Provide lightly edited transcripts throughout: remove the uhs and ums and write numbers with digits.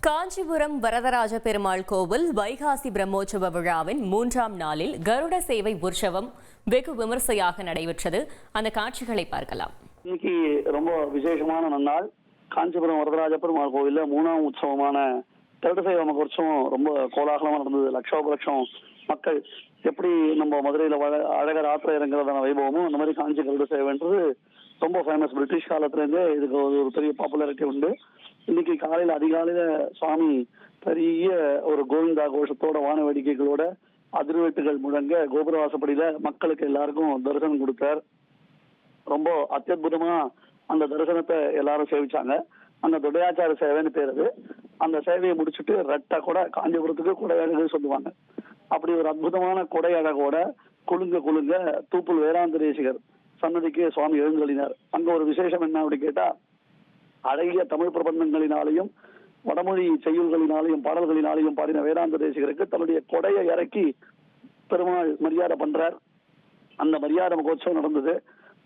காஞ்சிபுரம் வரதராஜ பெருமாள் கோவில் வைகாசி பிரம்மோற்சவ விழாவின் 3ஆம் நாளில் கருட சேவை உற்சவம் வெகு விமர்சையாக நடைபெற்றது. அந்த காட்சிகளை பார்க்கலாம். இன்னைக்கு ரொம்ப விசேஷமான நன்னாள். காஞ்சிபுரம் வரதராஜ பெருமாள் கோவில்ல 3ஆம் உற்சவமான கருட சேவை மகோற்சவம் ரொம்ப கோலாகலமா நடந்தது. லட்சோபலட்சம் மக்கள் எப்படி நம்ம மதுரையில அழகர் ஆத்திர இறங்குறதான வைபவமும் அந்த மாதிரி காஞ்சி கருட சேவைன்றது ரொம்ப ஃபேமஸ். பிரிட்டிஷ் காலத்துல இருந்தே இதுக்கு ஒரு பெரிய பாப்புலாரிட்டி உண்டு. இன்னைக்கு காலையில அதிகாலையில சுவாமி பெரிய ஒரு கோவிந்தா கோஷத்தோட வான வேடிக்கைகளோட அதிர்வெட்டுகள் முழங்க கோபுரவாசப்படியில மக்களுக்கு எல்லாருக்கும் தரிசனம் கொடுத்தார். ரொம்ப அத்தியுதமா அந்த தரிசனத்தை எல்லாரும் சேவிச்சாங்க. அந்த தொடையாச்சார சேவைன்னு பேருது. அந்த சேவையை முடிச்சுட்டு ரெட்டை கூட காஞ்சிபுரத்துக்கு கொடை அழகு சொல்லுவாங்க. அப்படி ஒரு அற்புதமான கொடை அழகோட குலுங்க தூப்புல் வேதாந்தரேசிகர் சன்னதிக்கு சுவாமி எழுந்தளினார். அங்க ஒரு விசேஷம் என்ன அப்படி கேட்டா, அழகிய தமிழ் பிரபந்தங்களினாலையும் வடமொழி செய்யுள்களினாலையும் பாடல்களினாலையும் பாடின வேதாந்த தேசிகருக்கு தன்னுடைய கொடையை இறக்கி பெருமாள் மரியாதை பண்றார். அந்த மரியாதை மகோத்சவம் நடந்தது.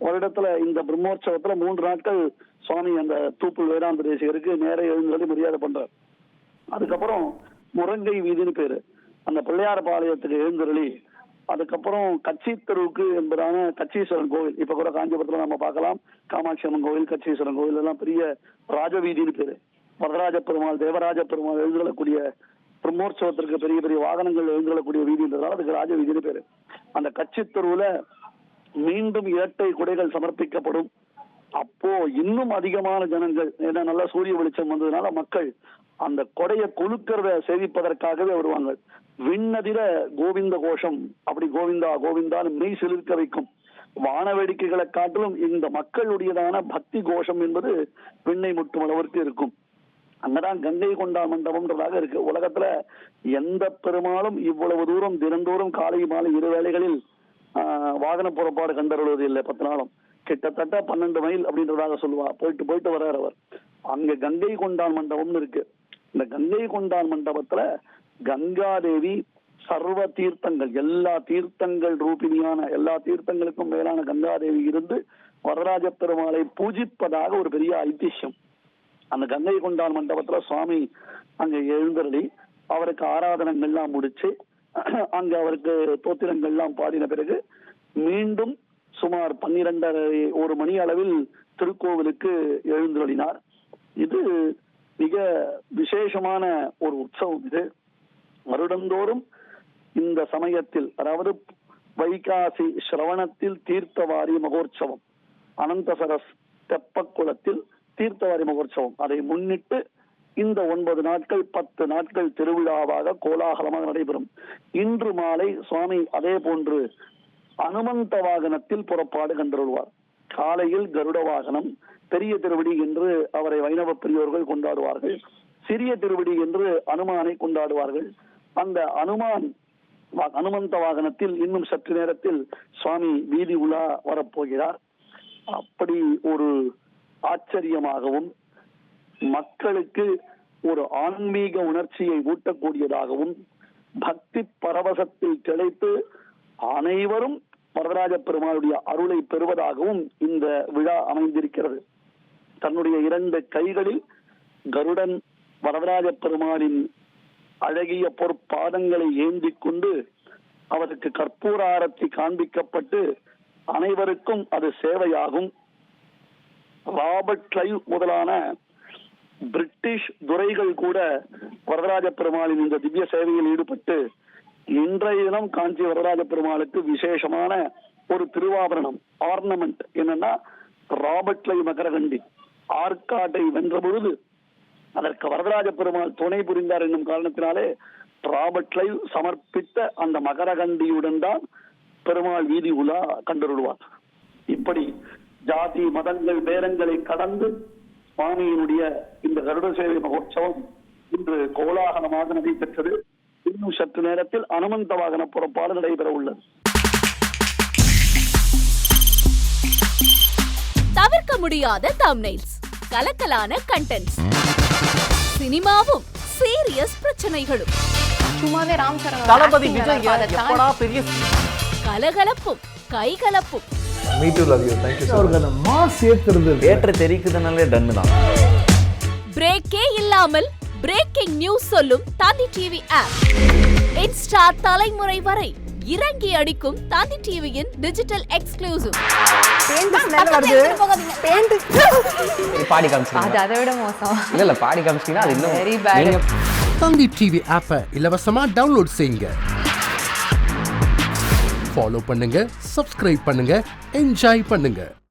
ஒரு இடத்துல இந்த பிரம்மோற்சவத்துல 3 நாட்கள் சுவாமி அந்த தூப்புல் வேதாந்த தேசிகருக்கு நேர எழுந்தளி மரியாதை பண்றார். அதுக்கப்புறம் முரங்கை வீதின்னு பேரு அந்த பிள்ளையார் பாளையத்துக்கு எழுந்தருளி, அதுக்கப்புறம் கட்சி தெருவுக்கு என்பதான கச்சீஸ்வரன் கோவில் இப்ப கூட காஞ்சிபுரத்துல நம்ம பார்க்கலாம். காமாட்சி அம்மன் கோவில், கச்சீஸ்வரன் கோவில் எல்லாம் பெரிய ராஜவீதினு பேரு. வரதராஜ பெருமாள், தேவராஜ பெருமாள் எழுந்தக்கூடிய பிரம்மோற்சவத்திற்கு பெரிய பெரிய வாகனங்கள் எழுந்தக்கூடிய வீதின்றதால அதுக்கு ராஜவீதினு பேரு. அந்த கட்சி தெருவுல மீண்டும் இரட்டை குடைகள் சமர்ப்பிக்கப்படும். அப்போ இன்னும் அதிகமான ஜனங்கள், ஏன்னா நல்லா சூரிய வெளிச்சம் வந்ததுனால மக்கள் அந்த கொடையை கொழுக்கிறத சேவிப்பதற்காகவே வருவாங்க. விண்ணதிர கோவிந்த கோஷம், அப்படி கோவிந்தா கோவிந்தான்னு மெய் சிலிர்க்க வைக்கும் வான வேடிக்கைகளை காட்டிலும் இந்த மக்களுடையதான பக்தி கோஷம் என்பது விண்ணை முட்டும் அளவிற்கு இருக்கும். அங்கதான் கங்கை கொண்டா மண்டபம்ன்றதாக இருக்கு. உலகத்துல எந்த பெருமாளும் இவ்வளவு தூரம் தினந்தோறும் காலை மாலை 2 வேளைகளில் வாகன புறப்பாடு கண்டறிவது இல்லை. 10 நாளும் கிட்டத்தட்ட 12 மைல் அப்படின்றதாக சொல்லுவா. போயிட்டு வர்றார் அவர். அங்க கங்கை கொண்டான் மண்டபம்னு இருக்கு. இந்த கங்கை கொண்டான் மண்டபத்துல கங்காதேவி சர்வ தீர்த்தங்கள், எல்லா தீர்த்தங்கள் ரூபிணியான, எல்லா தீர்த்தங்களுக்கும் மேலான கங்காதேவி இருந்து வரதராஜ பெருமாளை பூஜிப்பதாக ஒரு பெரிய ஐதிஹ்யம். அந்த கங்கை கொண்டான் மண்டபத்துல சுவாமி அங்க எழுந்தருளி அவருக்கு ஆராதனங்கள்லாம் முடிச்சு அங்க அவருக்கு தோத்திரங்கள்லாம் பாடின பிறகு மீண்டும் சுமார் 12:30 மணி அளவில் திருக்கோவிலுக்கு எழுந்தருளினார். இது மிக விசேஷமான ஒரு உற்சவம். இது வருடந்தோறும் இந்த சமயத்தில், அதாவது வைகாசி சிரவணத்தில் தீர்த்தவாரி மகோற்சவம், அனந்தசரஸ் தெப்பக்குளத்தில் தீர்த்தவாரி மகோற்சவம், அதை முன்னிட்டு இந்த 9 நாட்கள் 10 நாட்கள் திருவிழாவாக கோலாகலமாக நடைபெறும். இன்று மாலை சுவாமி அதே போன்று அனுமந்த வாகனத்தில் புறப்பாடு கண்டருள்வார். காலையில் கருட வாகனம், பெரிய திருவடி என்று அவரை வைணவ பெரியோர்கள் கொண்டாடுவார்கள். சிறிய திருவடி என்று அனுமானை கொண்டாடுவார்கள். அந்த அனுமந்த வாகனத்தில் இன்னும் சற்று நேரத்தில் சுவாமி வீதி உலா வரப்போகிறார். அப்படி ஒரு ஆச்சரியமாகவும் மக்களுக்கு ஒரு ஆன்மீக உணர்ச்சியை ஊட்டக்கூடியதாகவும் பக்தி பரவசத்தில் திளைத்து அனைவரும் வரதராஜ பெருமாளுடைய அருளை பெறுவதாகவும் இந்த விழா அமைந்திருக்கிறது. தன்னுடைய 2 கைகளில் கருடன் வரதராஜ பெருமாளின் அழகிய பொற்பாதங்களை ஏந்தி கொண்டு அவருக்கு கற்பூர ஆரத்தி காண்பிக்கப்பட்டு அனைவருக்கும் அது சேவையாகும். ராபர்ட் கிளைவ் முதலான பிரிட்டிஷ் துரைகள் கூட வரதராஜ பெருமாளின் இந்த திவ்ய சேவையில் ஈடுபட்டு இன்றைய தினம் காஞ்சி வரதராஜ பெருமாளுக்கு விசேஷமான ஒரு திருவாபரணம், ஆர்னமெண்ட் என்னன்னா ராபர்ட் கிளைவ் மகரகண்டி ஆற்காட்டை வென்ற பொழுது அதற்கு வரதராஜ பெருமாள் துணை புரிந்தார் என்னும் காரணத்தினாலே ராபர்ட் கிளைவ் சமர்ப்பித்த அந்த மகரகண்டியுடன் தான் பெருமாள் வீதி உலா கண்டருள்வார். இப்படி ஜாதி மதங்கள் பேரங்களை கடந்து சுவாமியினுடைய இந்த கருட சேவை மகோற்சவம் இன்று கோலாகலமாக நடைபெற்றது. இன்னும் சற்று நேரத்தில் அனுமந்த வாகன புறப்பாடு நடைபெற உள்ளது. தவிர்க்க முடியாத தம்ப்நெயில்ஸ், கலக்கலான கண்டென்ட்ஸ், சினிமாவும் சீரியஸ் பிரச்சனைகளும், சும்மாவே ராம்சரண் தளபதி விஜய் எப்படா பெரிய கலகலப்பும் கைகலப்பும். Me too love you. Thank you அவர்கள் மாஸ் ஏத்துறது ஏற்ற தெரிக்குதுனாலே டன்னு தான். பிரேக்கே இல்லாமல் பிரேக்கிங் நியூஸ் சொல்லும் தந்தி டிவி ஆப். இன்ஸ்டா தலைமுறை வரை இறங்கி அடிக்கும் தந்தி டிவியின் டிஜிட்டல் எக்ஸ்க்ளூசிவ். பாடி காமிச்சிங்க. அது அதை விட மோசம். இல்ல பாடி காமிச்சிங்கன்னா அது இன்னும் Very bad. நீங்க தந்தி டிவி ஆப்பை இலவசமா டவுன்லோட் செய்யுங்க. ஃபாலோ பண்ணுங்க, சப்ஸ்கிரைப் பண்ணுங்க, என்ஜாய் பண்ணுங்க.